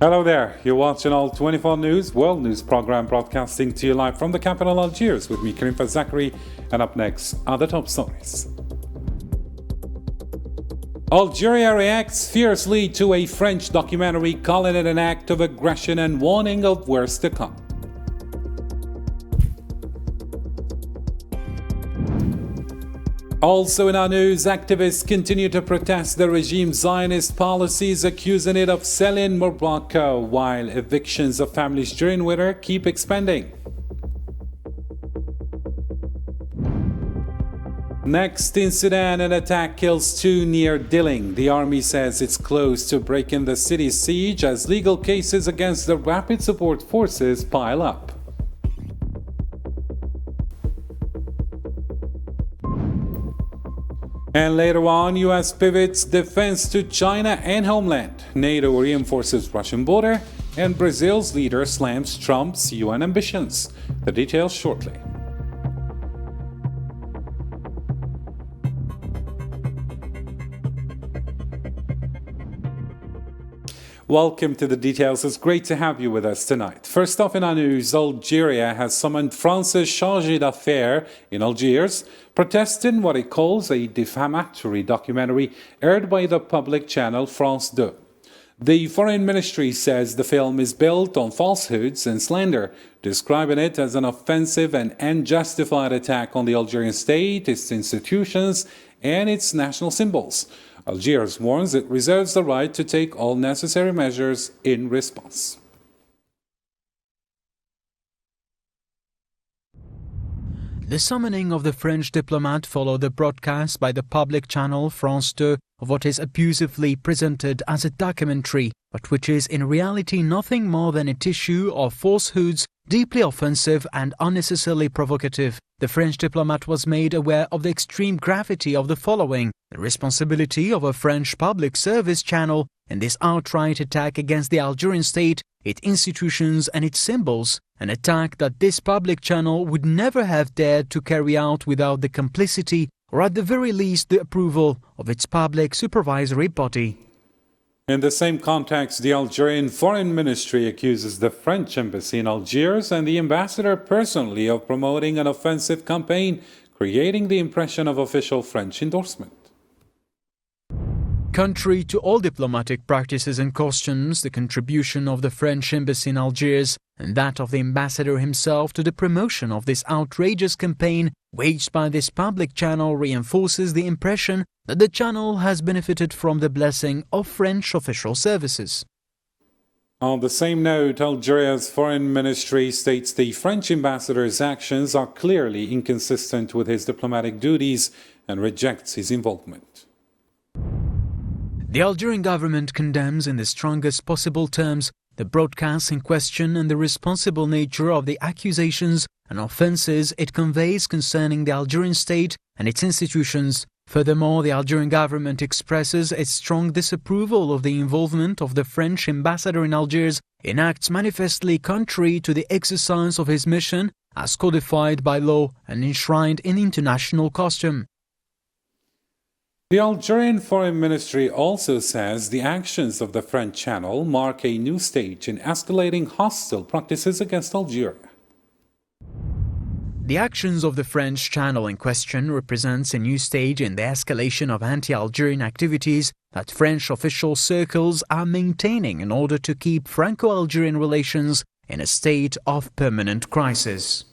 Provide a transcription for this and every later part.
Hello there, you're watching All 24 News, world news program broadcasting to you live from the capital Algiers with me, Karim Zachary, and up next are the top stories. Algeria reacts fiercely to a French documentary calling it an act of aggression and warning of worse to come. Also in our news, activists continue to protest the regime's Zionist policies, accusing it of selling Morocco, while evictions of families during winter keep expanding. Next, in Sudan, an attack kills 2 near Dilling. The army says it's close to breaking the city's siege as legal cases against the Rapid Support Forces pile up. And later on, U.S. pivots defense to China and homeland. NATO reinforces Russian border, and Brazil's leader slams Trump's UN ambitions. The details shortly. Welcome to the details. It's great to have you with us tonight. First off in our news, Algeria has summoned France's chargé d'affaires in Algiers, protesting what it calls a defamatory documentary aired by the public channel France 2. The foreign ministry says the film is built on falsehoods and slander, describing it as an offensive and unjustified attack on the Algerian state, its institutions, and its national symbols. Algiers warns it reserves the right to take all necessary measures in response. The summoning of the French diplomat followed the broadcast by the public channel France 2 of what is abusively presented as a documentary, but which is in reality nothing more than a tissue of falsehoods, deeply offensive and unnecessarily provocative. The French diplomat was made aware of the extreme gravity of the following: the responsibility of a French public service channel in this outright attack against the Algerian state, its institutions and its symbols, an attack that this public channel would never have dared to carry out without the complicity or at the very least the approval of its public supervisory body. In the same context, the Algerian Foreign Ministry accuses the French embassy in Algiers and the ambassador personally of promoting an offensive campaign, creating the impression of official French endorsement. Contrary to all diplomatic practices and customs, the contribution of the French embassy in Algiers and that of the ambassador himself to the promotion of this outrageous campaign waged by this public channel reinforces the impression that the channel has benefited from the blessing of French official services. On the same note, Algeria's foreign ministry states the French ambassador's actions are clearly inconsistent with his diplomatic duties and rejects his involvement. The Algerian government condemns in the strongest possible terms the broadcasts in question and the responsible nature of the accusations and offences it conveys concerning the Algerian state and its institutions. Furthermore, the Algerian government expresses its strong disapproval of the involvement of the French ambassador in Algiers in acts manifestly contrary to the exercise of his mission as codified by law and enshrined in international custom. The Algerian Foreign Ministry also says the actions of the French channel mark a new stage in escalating hostile practices against Algeria. The actions of the French channel in question represents a new stage in the escalation of anti-Algerian activities that French official circles are maintaining in order to keep Franco-Algerian relations in a state of permanent crisis.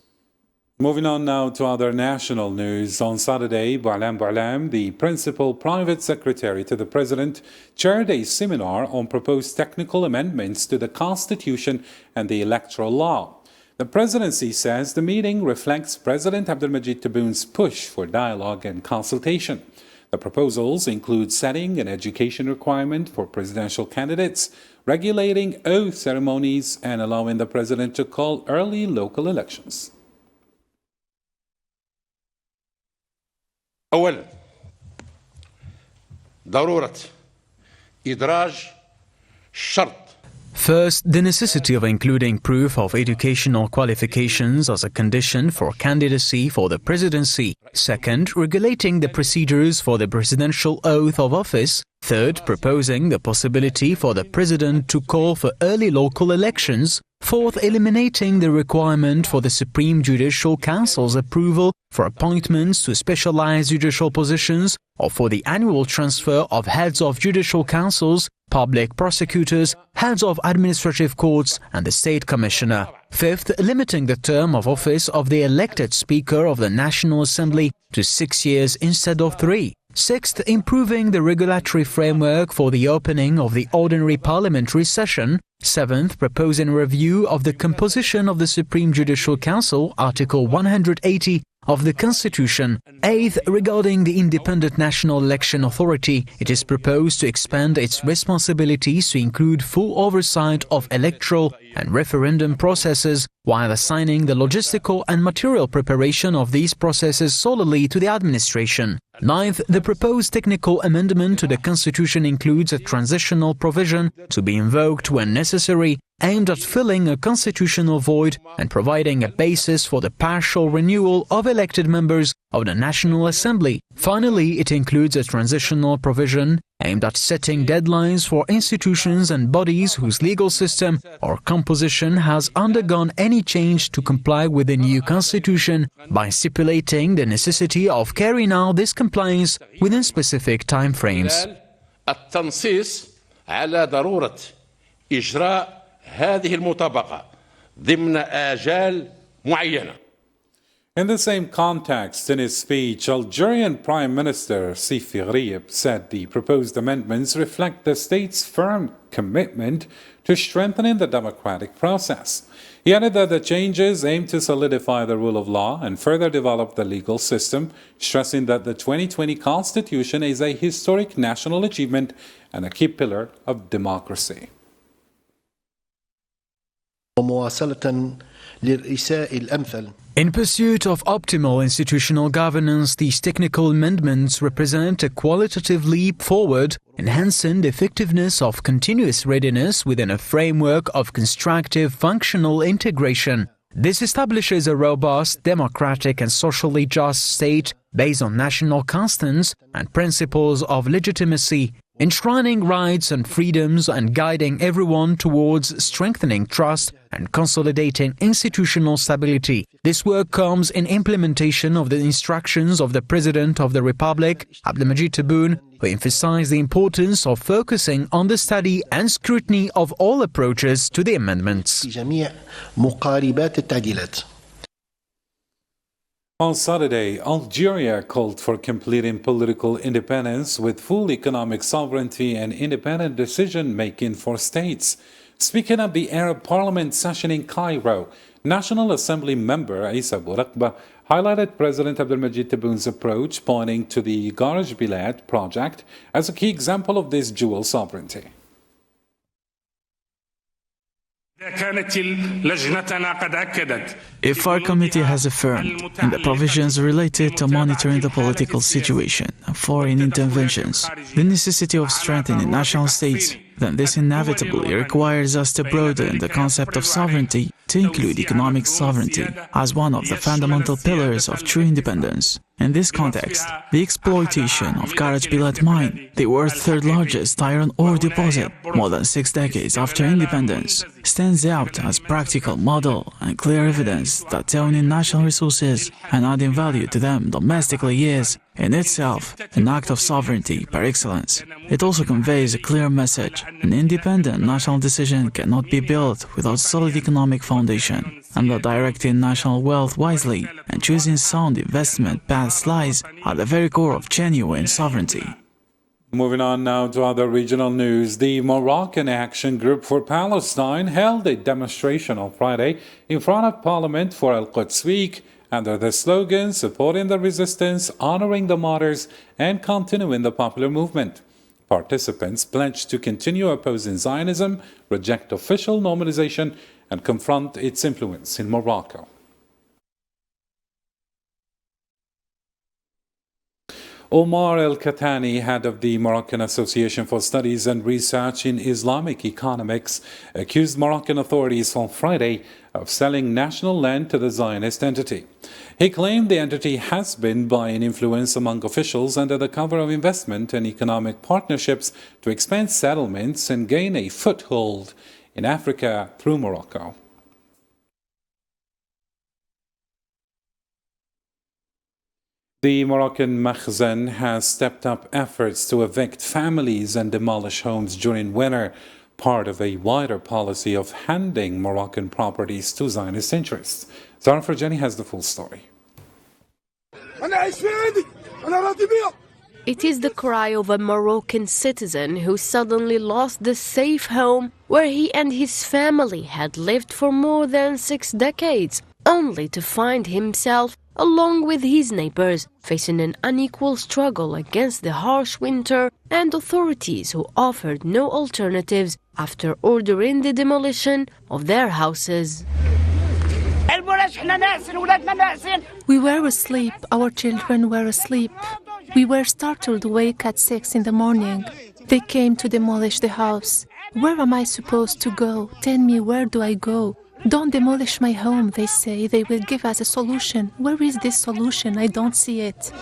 Moving on now to other national news. On Saturday, Boualem, the principal private secretary to the president, chaired a seminar on proposed technical amendments to the constitution and the electoral law. The presidency says the meeting reflects President Abdelmadjid Tebboun's push for dialogue and consultation. The proposals include setting an education requirement for presidential candidates, regulating oath ceremonies, and allowing the president to call early local elections. أولا ضرورة إدراج شرط First, the necessity of including proof of educational qualifications as a condition for candidacy for the presidency. Second, regulating the procedures for the presidential oath of office. Third, proposing the possibility for the president to call for early local elections. Fourth, eliminating the requirement for the Supreme Judicial Council's approval for appointments to specialized judicial positions or for the annual transfer of heads of judicial councils, public prosecutors, heads of administrative courts, and the state commissioner. Fifth, limiting the term of office of the elected Speaker of the National Assembly to 6 years instead of 3. Sixth, improving the regulatory framework for the opening of the ordinary parliamentary session. Seventh, proposing review of the composition of the Supreme Judicial Council, Article 180 of the Constitution. Eighth, regarding the Independent National Election Authority, it is proposed to expand its responsibilities to include full oversight of electoral and referendum processes, while assigning the logistical and material preparation of these processes solely to the administration. Ninth, the proposed technical amendment to the Constitution includes a transitional provision to be invoked when necessary, aimed at filling a constitutional void and providing a basis for the partial renewal of elected members of the National Assembly. Finally, it includes a transitional provision aimed at setting deadlines for institutions and bodies whose legal system or composition has undergone any change to comply with the new constitution by stipulating the necessity of carrying out this compliance within specific time frames. التنصيص على ضرورة إجراء هذه المطابقة ضمن آجال معينة. In the same context, in his speech, Algerian Prime Minister Sifi Ghrieb said the proposed amendments reflect the state's firm commitment to strengthening the democratic process. He added that the changes aim to solidify the rule of law and further develop the legal system, stressing that the 2020 Constitution is a historic national achievement and a key pillar of democracy. ومواصلة للإرساء الأمثل. In pursuit of optimal institutional governance, these technical amendments represent a qualitative leap forward, enhancing the effectiveness of continuous readiness within a framework of constructive functional integration. This establishes a robust, democratic and socially just state based on national constants and principles of legitimacy, enshrining rights and freedoms and guiding everyone towards strengthening trust and consolidating institutional stability. This work comes in implementation of the instructions of the President of the Republic, Abdelmajid Tebboune, who emphasized the importance of focusing on the study and scrutiny of all approaches to the amendments. جميع مقاربات التعديلات. On Saturday, Algeria called for completing political independence with full economic sovereignty and independent decision-making for states. Speaking at the Arab Parliament session in Cairo, National Assembly member Issa Bourakba highlighted President Abdelmajid Tebboune's approach, pointing to the Garaj Bilad project as a key example of this dual sovereignty. If our committee has affirmed in the provisions related to monitoring the political situation and foreign interventions the necessity of strengthening national states, then this inevitably requires us to broaden the concept of sovereignty to include economic sovereignty as one of the fundamental pillars of true independence. In this context, the exploitation of Garaj Bilad mine, the world's third largest iron ore deposit, more than 6 decades after independence, stands out as practical model and clear evidence that owning national resources and adding value to them domestically is, in itself, an act of sovereignty par excellence. It also conveys a clear message: an independent national decision cannot be built without solid economic foundation, and that directing national wealth wisely and choosing sound investment paths lies at the very core of genuine sovereignty. Moving on now to other regional news, the Moroccan Action Group for Palestine held a demonstration on Friday in front of Parliament for Al-Quds Week under the slogan "Supporting the Resistance, Honoring the Martyrs, and Continuing the Popular Movement." Participants pledged to continue opposing Zionism, reject official normalization, and confront its influence in Morocco. Omar El-Katani, head of the Moroccan Association for Studies and Research in Islamic Economics, accused Moroccan authorities on Friday of selling national land to the Zionist entity. He claimed the entity has been buying influence among officials under the cover of investment and economic partnerships to expand settlements and gain a foothold in Africa through Morocco. The Moroccan Makhzen has stepped up efforts to evict families and demolish homes during winter, part of a wider policy of handing Moroccan properties to Zionist interests. Zara Farjani has the full story. It is the cry of a Moroccan citizen who suddenly lost the safe home where he and his family had lived for more than 6 decades, only to find himself, along with his neighbors, facing an unequal struggle against the harsh winter and authorities who offered no alternatives after ordering the demolition of their houses. We were asleep, our children were asleep. We were startled awake at 6 in the morning. They came to demolish the house. Where am I supposed to go? Tell me, where do I go? Don't demolish my home, they say. They will give us a solution. Where is this solution? I don't see it.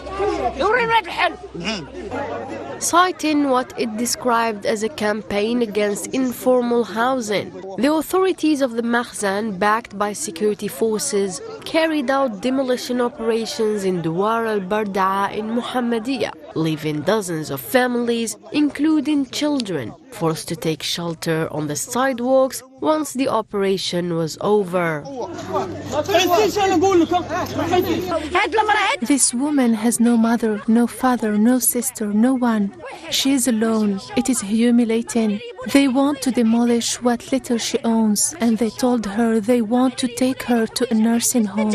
Citing what it described as a campaign against informal housing, the authorities of the Makhzen, backed by security forces, carried out demolition operations in Douar al-Barda'a in Mohammedia, leaving dozens of families, including children, forced to take shelter on the sidewalks once the operation was over. This woman has no mother, no father, no sister, no one. She is alone. It is humiliating. They want to demolish what little she owns, and they told her they want to take her to a nursing home.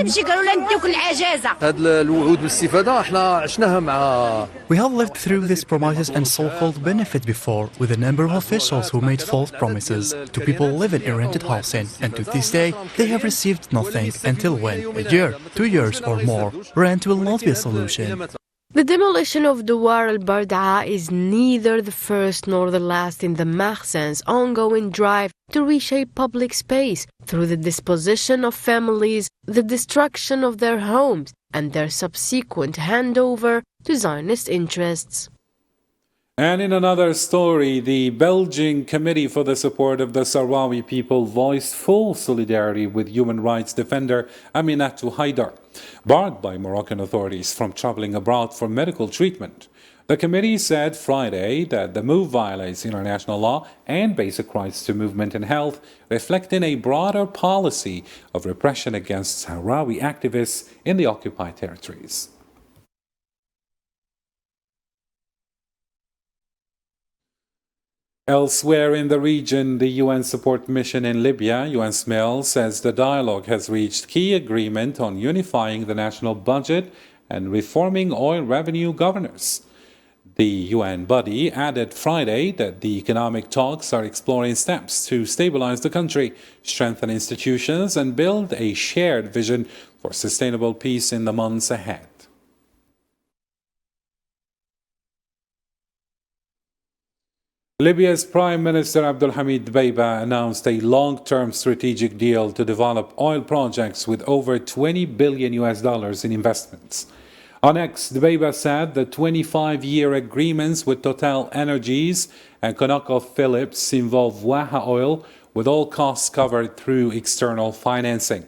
We have lived through these promises and so-called benefit before with a number of officials who made false promises to people living in rented housing, and to this day they have received nothing until when, a year, 2 years or more, rent will not be a solution. The demolition of Douar al-Barda'a is neither the first nor the last in the Makhzen's ongoing drive to reshape public space through the disposition of families, the destruction of their homes, and their subsequent handover to Zionist interests. And in another story, the Belgian Committee for the Support of the Sahrawi People voiced full solidarity with human rights defender Aminatou Haidar, barred by Moroccan authorities from traveling abroad for medical treatment. The committee said Friday that the move violates international law and basic rights to movement and health, reflecting a broader policy of repression against Sahrawi activists in the occupied territories. Elsewhere in the region, the UN support mission in Libya, UNSMIL, says the dialogue has reached key agreement on unifying the national budget and reforming oil revenue governance. The UN body added Friday that the economic talks are exploring steps to stabilize the country, strengthen institutions, and build a shared vision for sustainable peace in the months ahead. Libya's Prime Minister Abdulhamid Dbeiba announced a long-term strategic deal to develop oil projects with over $20 billion in investments. On X, Dbeiba said the 25-year agreements with Total Energies and ConocoPhillips involve Waha oil, with all costs covered through external financing.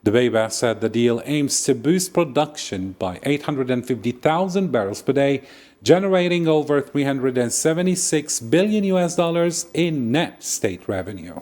Dbeiba said the deal aims to boost production by 850,000 barrels per day, generating over $376 billion in net state revenue.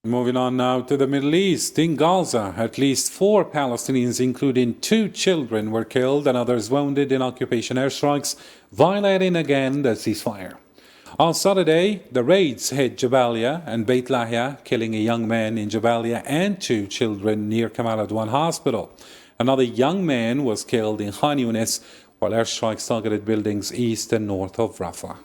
Moving on now to the Middle East. In Gaza, at least 4 Palestinians, including 2 children, were killed and others wounded in occupation airstrikes, violating again the ceasefire. On Saturday, the raids hit Jabalia and Beit Lahia, killing a young man in Jabalia and 2 children near Kamal Adwan Hospital. Another young man was killed in Khan Yunis, while airstrikes targeted buildings east and north of Rafah.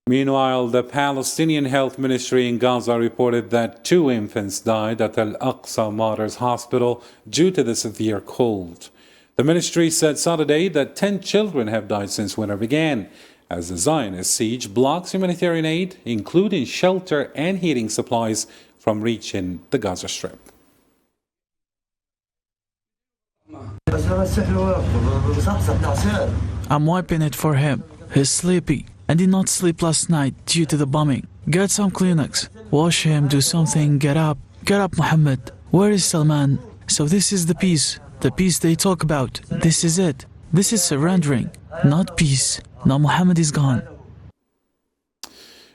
Meanwhile, the Palestinian Health Ministry in Gaza reported that 2 infants died at Al-Aqsa Martyrs Hospital due to the severe cold. The ministry said Saturday that 10 children have died since winter began, as the Zionist siege blocks humanitarian aid, including shelter and heating supplies, from reaching the Gaza Strip. I'm wiping it for him. He's sleepy and did not sleep last night due to the bombing. Get some Kleenex. Wash him, do something, get up. Get up, Muhammad. Where is Salman? So this is the peace they talk about. This is it. This is surrendering, not peace. Now Muhammad is gone.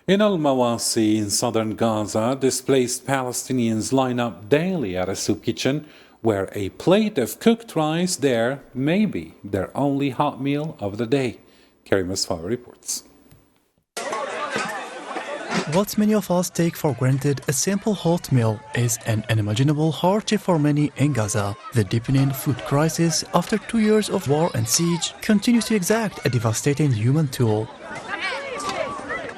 In Al-Mawasi in southern Gaza, displaced Palestinians line up daily at a soup kitchen where a plate of cooked rice there may be their only hot meal of the day. Karim Asfaw reports. What many of us take for granted, a simple hot meal, is an unimaginable hardship for many in Gaza. The deepening food crisis after 2 years of war and siege continues to exact a devastating human toll.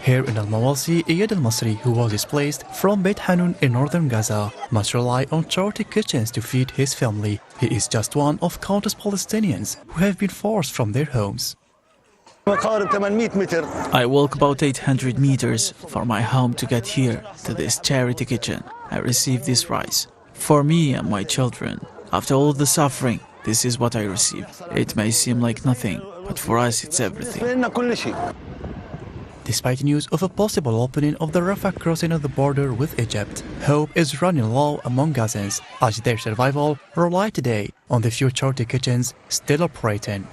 Here in Al-Mawasi, Iyad al-Masri, who was displaced from Beit Hanun in northern Gaza, must rely on charity kitchens to feed his family. He is just one of countless Palestinians who have been forced from their homes. I walk about 800 meters from my home to get here to this charity kitchen. I receive this rice for me and my children. After all the suffering, this is what I receive. It may seem like nothing, but for us it's everything. Despite news of a possible opening of the Rafah crossing of the border with Egypt, hope is running low among Gazans as their survival rely today on the few charity kitchens still operating.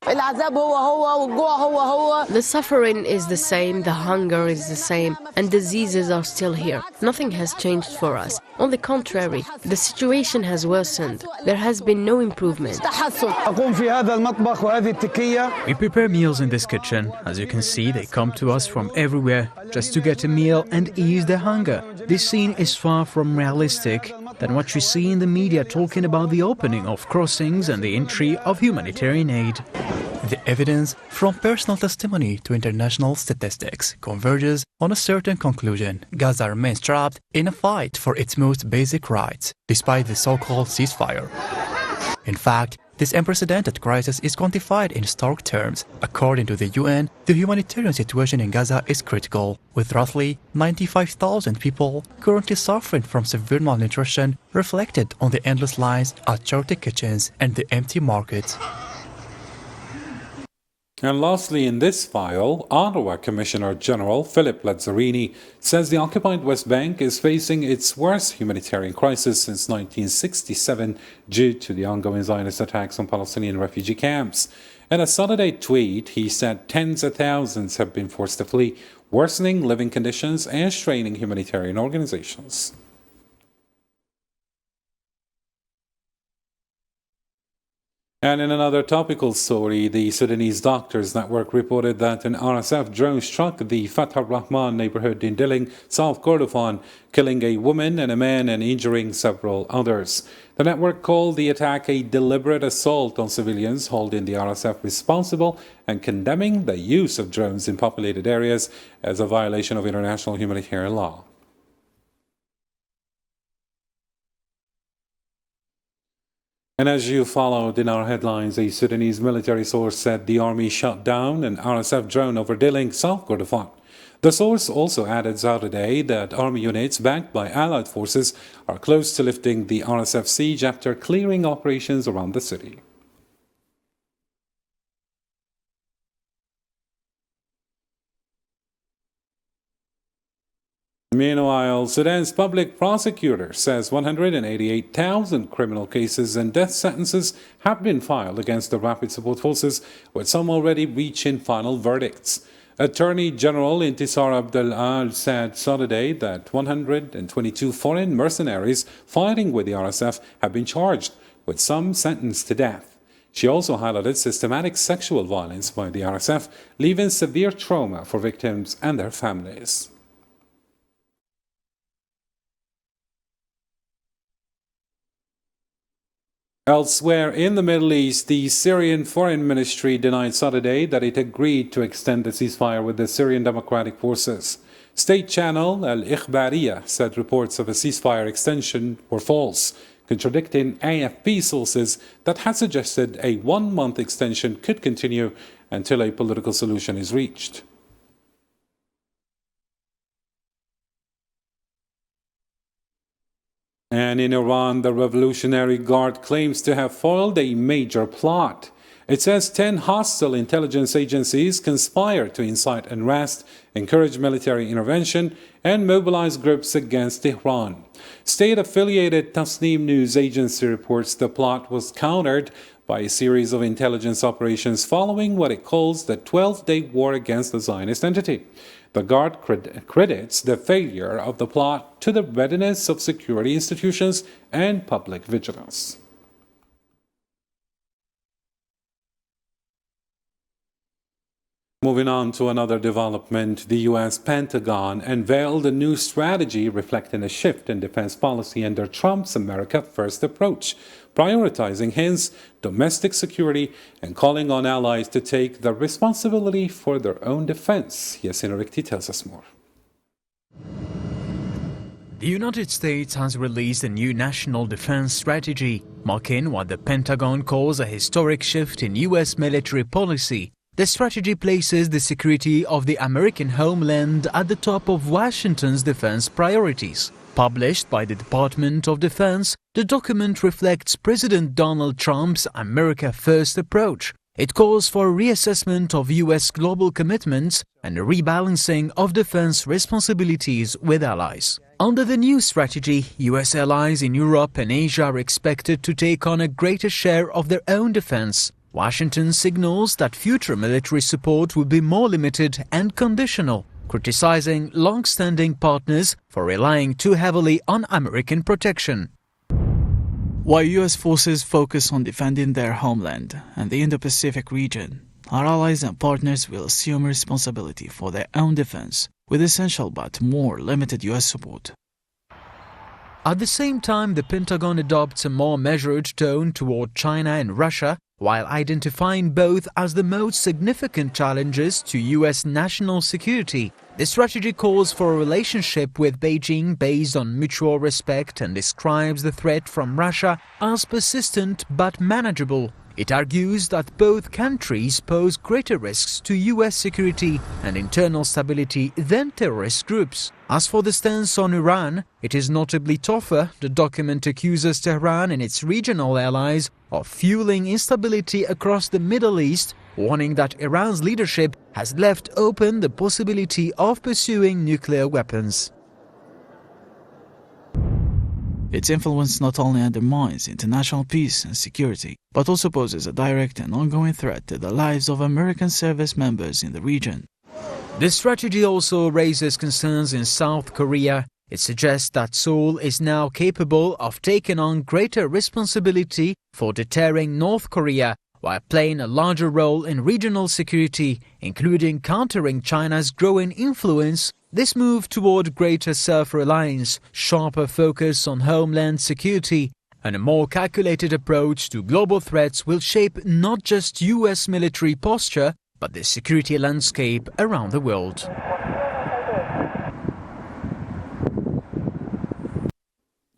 The suffering is the same, the hunger is the same, and diseases are still here. Nothing has changed for us. On the contrary, the situation has worsened. There has been no improvement. We prepare meals in this kitchen. As you can see, they come to us from everywhere just to get a meal and ease their hunger. This scene is far from realistic than what you see in the media talking about the opening of crossings and the entry of humanitarian aid. The evidence from personal testimony to international statistics converges on a certain conclusion. Gaza remains trapped in a fight for its most basic rights, despite the so-called ceasefire. In fact, this unprecedented crisis is quantified in stark terms. According to the UN, the humanitarian situation in Gaza is critical, with roughly 95,000 people currently suffering from severe malnutrition reflected on the endless lines at charity kitchens and the empty markets. And lastly, in this file, Ottawa Commissioner General Philip Lazzarini says the occupied West Bank is facing its worst humanitarian crisis since 1967 due to the ongoing Zionist attacks on Palestinian refugee camps. In a Saturday tweet, he said tens of thousands have been forced to flee, worsening living conditions and straining humanitarian organizations. And in another topical story, the Sudanese Doctors Network reported that an RSF drone struck the Fatah Rahman neighborhood in Dilling, South Kordofan, killing a woman and a man and injuring several others. The network called the attack a deliberate assault on civilians, holding the RSF responsible and condemning the use of drones in populated areas as a violation of international humanitarian law. And as you followed in our headlines, a Sudanese military source said the army shot down an RSF drone over Dilling, South Kordofan. The source also added Saturday that army units backed by allied forces are close to lifting the RSF siege after clearing operations around the city. Meanwhile, Sudan's public prosecutor says 188,000 criminal cases and death sentences have been filed against the Rapid Support Forces, with some already reaching final verdicts. Attorney General Intisar Abdel-Al said Saturday that 122 foreign mercenaries fighting with the RSF have been charged, with some sentenced to death. She also highlighted systematic sexual violence by the RSF, leaving severe trauma for victims and their families. Elsewhere in the Middle East, the Syrian Foreign Ministry denied Saturday that it agreed to extend the ceasefire with the Syrian Democratic Forces. State channel Al-Ikhbariyah said reports of a ceasefire extension were false, contradicting AFP sources that had suggested a one-month extension could continue until a political solution is reached. And in Iran, the Revolutionary Guard claims to have foiled a major plot. It says 10 hostile intelligence agencies conspired to incite unrest, encourage military intervention, and mobilize groups against Tehran. State-affiliated Tasnim news agency reports the plot was countered by a series of intelligence operations following what it calls the 12-day war against the Zionist entity. The Guard credits the failure of the plot to the readiness of security institutions and public vigilance. Moving on to another development, the U.S. Pentagon unveiled a new strategy reflecting a shift in defense policy under Trump's America First approach, prioritizing hence domestic security and calling on allies to take the responsibility for their own defense. Yasin Rikti tells us more. The United States has released a new national defense strategy, marking what the Pentagon calls a historic shift in U.S. military policy. The strategy places the security of the American homeland at the top of Washington's defense priorities. Published by the Department of Defense, the document reflects President Donald Trump's America First approach. It calls for a reassessment of U.S. global commitments and a rebalancing of defense responsibilities with allies. Under the new strategy, U.S. allies in Europe and Asia are expected to take on a greater share of their own defense. Washington signals that future military support will be more limited and conditional, criticizing long-standing partners for relying too heavily on American protection. While U.S. forces focus on defending their homeland and the Indo-Pacific region, our allies and partners will assume responsibility for their own defense, with essential but more limited U.S. support. At the same time, the Pentagon adopts a more measured tone toward China and Russia, while identifying both as the most significant challenges to U.S. national security. The strategy calls for a relationship with Beijing based on mutual respect and describes the threat from Russia as persistent but manageable. It argues that both countries pose greater risks to U.S. security and internal stability than terrorist groups. As for the stance on Iran, it is notably tougher. The document accuses Tehran and its regional allies of fueling instability across the Middle East, warning that Iran's leadership has left open the possibility of pursuing nuclear weapons. Its influence not only undermines international peace and security, but also poses a direct and ongoing threat to the lives of American service members in the region. This strategy also raises concerns in South Korea. It suggests that Seoul is now capable of taking on greater responsibility for deterring North Korea, while playing a larger role in regional security, including countering China's growing influence. This move toward greater self-reliance, sharper focus on homeland security, and a more calculated approach to global threats will shape not just U.S. military posture, but the security landscape around the world.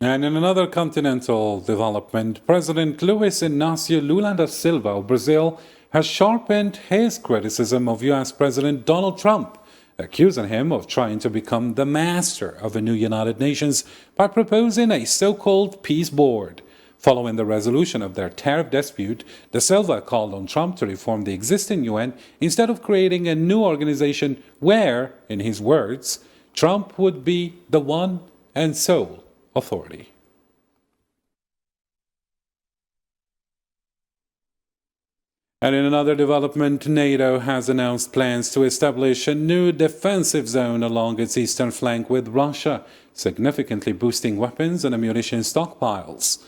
And in another continental development, President Luiz Inácio Lula da Silva of Brazil has sharpened his criticism of U.S. President Donald Trump, accusing him of trying to become the master of a new United Nations by proposing a so-called peace board. Following the resolution of their tariff dispute, da Silva called on Trump to reform the existing UN instead of creating a new organization where, in his words, Trump would be the one and sole authority. And in another development, NATO has announced plans to establish a new defensive zone along its eastern flank with Russia, significantly boosting weapons and ammunition stockpiles.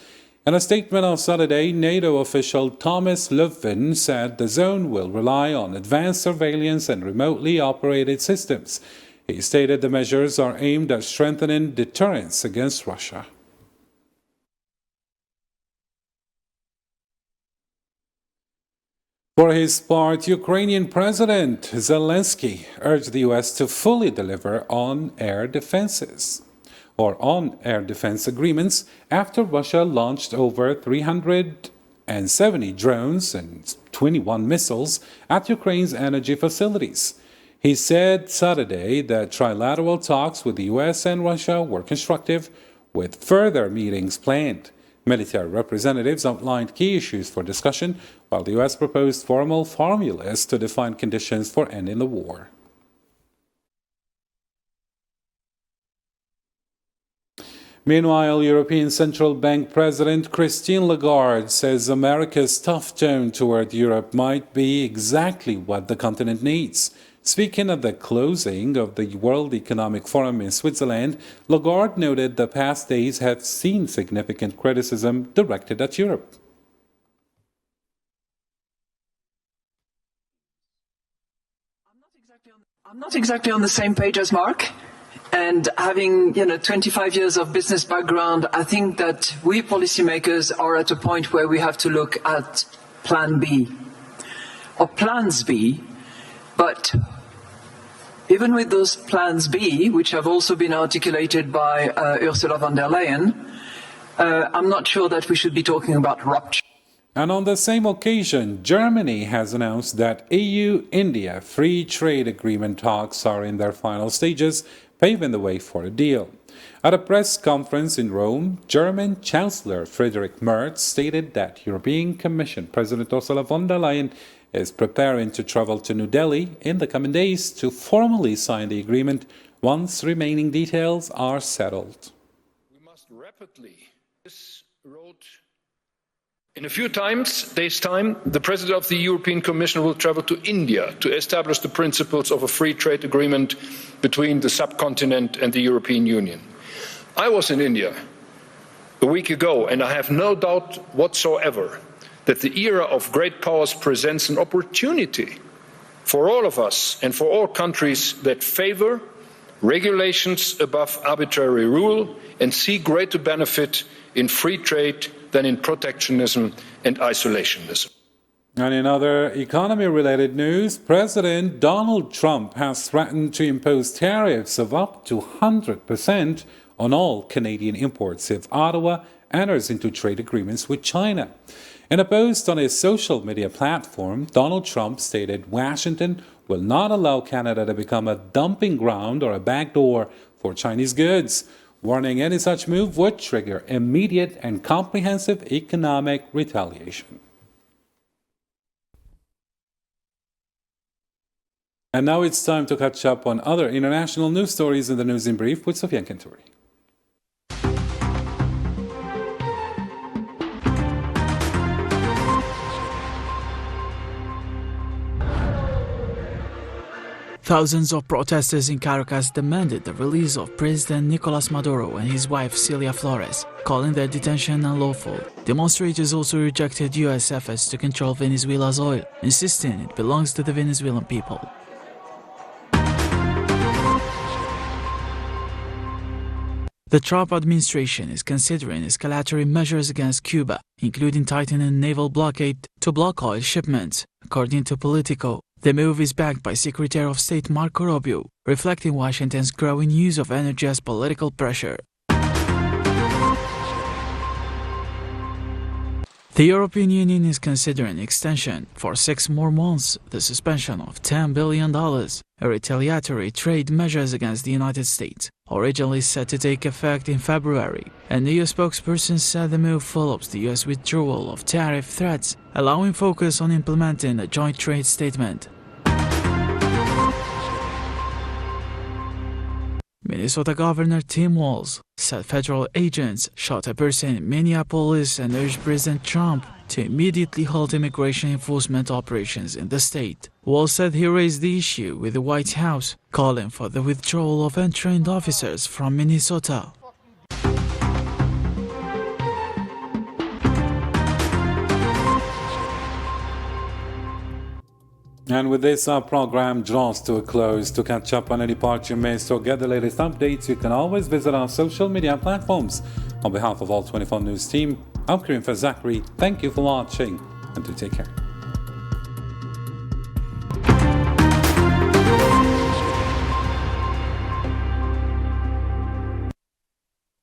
In a statement on Saturday, NATO official Thomas Löfven said the zone will rely on advanced surveillance and remotely operated systems. He stated the measures are aimed at strengthening deterrence against Russia. For his part, Ukrainian President Zelensky urged the U.S. to fully deliver on air defense agreements after Russia launched over 370 drones and 21 missiles at Ukraine's energy facilities. He said Saturday that trilateral talks with the U.S. and Russia were constructive, with further meetings planned. Military representatives outlined key issues for discussion, while the U.S. proposed formal formulas to define conditions for ending the war. Meanwhile, European Central Bank President Christine Lagarde says America's tough tone toward Europe might be exactly what the continent needs. Speaking at the closing of the World Economic Forum in Switzerland, Lagarde noted the past days have seen significant criticism directed at Europe. I'm not exactly on the same page as Mark. And having 25 years of business background, I think that we policymakers are at a point where we have to look at Plan B or Plans B. But even with those Plans B, which have also been articulated by Ursula von der Leyen, I'm not sure that we should be talking about rupture. And on the same occasion, Germany has announced that EU-India free trade agreement talks are in their final stages, paving the way for a deal. At a press conference in Rome, German Chancellor Friedrich Merz stated that European Commission President Ursula von der Leyen is preparing to travel to New Delhi in the coming days to formally sign the agreement once remaining details are settled. We must rapidly this road. In a few days' time, the President of the European Commission will travel to India to establish the principles of a free trade agreement between the subcontinent and the European Union. I was in India a week ago, and I have no doubt whatsoever that the era of great powers presents an opportunity for all of us and for all countries that favor regulations above arbitrary rule and see greater benefit in free trade than in protectionism and isolationism. And in other economy-related news, President Donald Trump has threatened to impose tariffs of up to 100% on all Canadian imports if Ottawa enters into trade agreements with China. In a post on his social media platform, Donald Trump stated Washington will not allow Canada to become a dumping ground or a backdoor for Chinese goods, warning any such move would trigger immediate and comprehensive economic retaliation. And now it's time to catch up on other international news stories in the News in Brief with Sofiane Kentouri. Thousands of protesters in Caracas demanded the release of President Nicolas Maduro and his wife Celia Flores, calling their detention unlawful. Demonstrators also rejected U.S. efforts to control Venezuela's oil, insisting it belongs to the Venezuelan people. The Trump administration is considering escalatory measures against Cuba, including tightening naval blockade to block oil shipments. According to Politico, the move is backed by Secretary of State Marco Rubio, reflecting Washington's growing use of energy as political pressure. The European Union is considering extension for 6 more months the suspension of $10 billion, a retaliatory trade measures against the United States, originally set to take effect in February. And the US spokesperson said the move follows the US withdrawal of tariff threats, allowing focus on implementing a joint trade statement. Minnesota Governor Tim Walz said federal agents shot a person in Minneapolis and urged President Trump to immediately halt immigration enforcement operations in the state. Walz said he raised the issue with the White House, calling for the withdrawal of untrained officers from Minnesota. And with this, our program draws to a close. To catch up on any part you missed or get the latest updates, you can always visit our social media platforms. On behalf of all 24 News team, I'm Karim Fazakri. Thank you for watching and do take care.